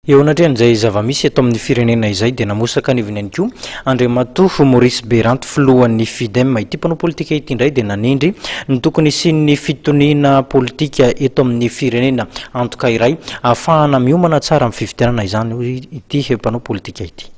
Eo anatrehan'izay zava-misy eto amin'ny firenena izay dia namosaka anivony ihany koa Andriamatoa Maurice Berant filohan'ny FIDEM ity mpanao politika ity indray dia nanindry ny tokony isian'ny fitoniana politika eto amin'ny firenena antoka iray ahafahana miomana tsara amin'ny fifidianana izany ity mpanao politika ity.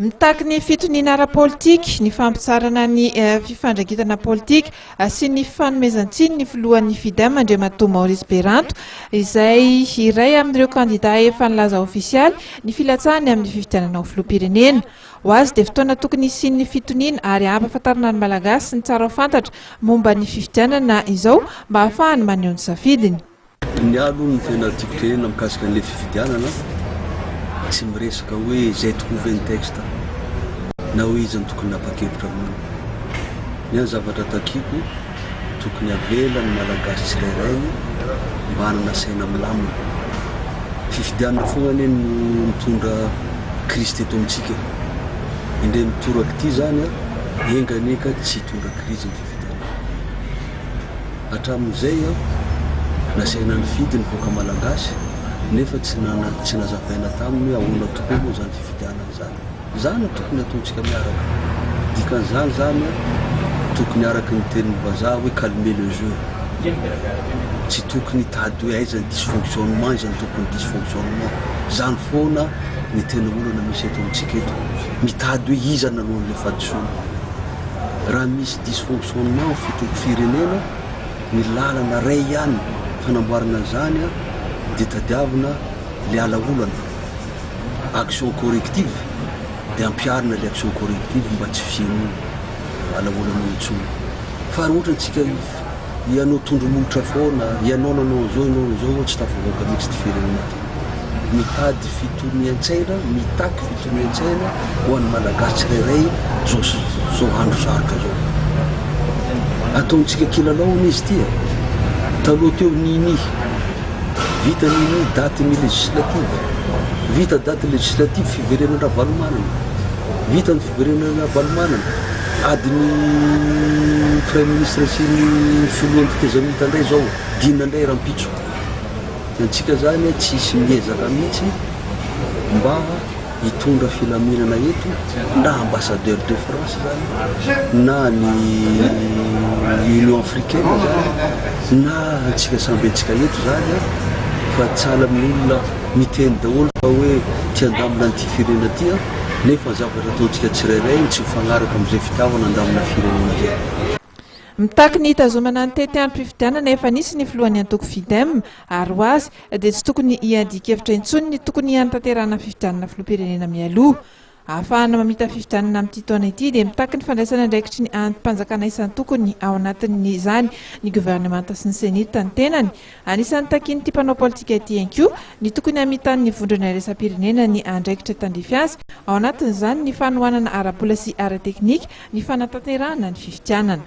Mitaky ny fitoniana ara-politika, ny fampitsarana ny fifandragitana politika sy ny fanomezan-tsiny ny filohan'ny FIDEM Andriamatoa Maurice Berant izay iray amin'ireo kandida efa nilaza ofisialy ny filatsahany amin'ny fifidianana ho filoham-pirenena. Ho azy dia fotoana tokony isian'ny fitoniana ary ampahafantarana ny malagasy ny tsara ho fantatra momba ny fifidianana izao mba ahafahany maneho ny safidiny. Ny aloha ny tena tiako tenena mikasika an'ilay fifidianana tsy miresaka hoe zay trouvé ny texte na hoe izy tokony napakevitra aminao. Ny zavatra takiko tokony avela ny malagasy tsirairay mba hanana saina milamina. Fifidianana foana anie no mitondra crise teto amintsika. Indray mitoraka ity zany enganeka tsy hitondra crise ny fifidianana. Hatramin'izay nasaina ny fidy ny voaka malagasy nefa tsy nazavaina taminy ahoana tokoa moa zany fifidianana zany. Zany tokony ataontsika miaraka. Dikan'izany zany tokony araka ny tenin'ny vazaha hoe calmer le jeu. Tsy tokony tady hoe aiza ny dysfonctionnement, aiza ny tokony dysfonctionnement. Zany foana ny tena olana misy eto amintsika eto. Mitady hoe iza nanoan'ilay fahadisoana. Raha misy dysfonctionnement firenena, ny lalana ray ihany fanamboarana zany dia tadiavina le alaolana. Action corrective dia ampiarina le action corrective mba tsy fianona alaolana intsony. Fa raha ohatra antsika ianao tondromolotra foana, ianao nanao zao tsy tafavoaka mihitsy ty firenena ty. Mitady fitonian-tsaina, mitaky fitonian-tsaina ho an'ny malagasy tsirairay zao andro sarotra zao. Ataontsika kilalaona izy ty taloha teo nini vita nini daty ny législative, vita daty législative fiverenana valomanana, vita ny fiverenana valomanana adiny premier ministre sy ny filohan'ny fitezamita indray zao dina indray rampitso. Antsika zany tsisy miezaka mihitsy mba hitondra filaminana eto na ambassadeur de France zany na ny Union africaine zany na antsika samby antsika eto zany fa tsala amin'olona miteny daholo fa hoe ty andamina an'ity firenena ty nefa zavatra ataontsika tsirairay tsy mifanaraka amin'izay fitiavana andamina firenena zay. Mitaky ny hitazomana ny tety-andro fifidianana efa nisy ny filohan'ny antoko FIDEM ary ho azy dia tsy tokony hiandika-hevitra intsony ny tokony hiantanterahana fifidianana filoham-pirenena mialoha. Ahafahana mamita fifidianana amin'ity taona ity dia mitaky ny fandraisana andraikitry ny antom-panjakana isan'ny tokony ao anatin'izany ny gouvernemanta sy ny senita ny tenany. Anisan'ny takiany ity mpanao politika ity ihany koa ny tokony hamitan'ny vondrona iraisam-pirenena ny andraikitra tandrify azy ao anatin'izany ny fanohanana ara-bola sy ara-teknika ny fanatanterahana ny fifidianana.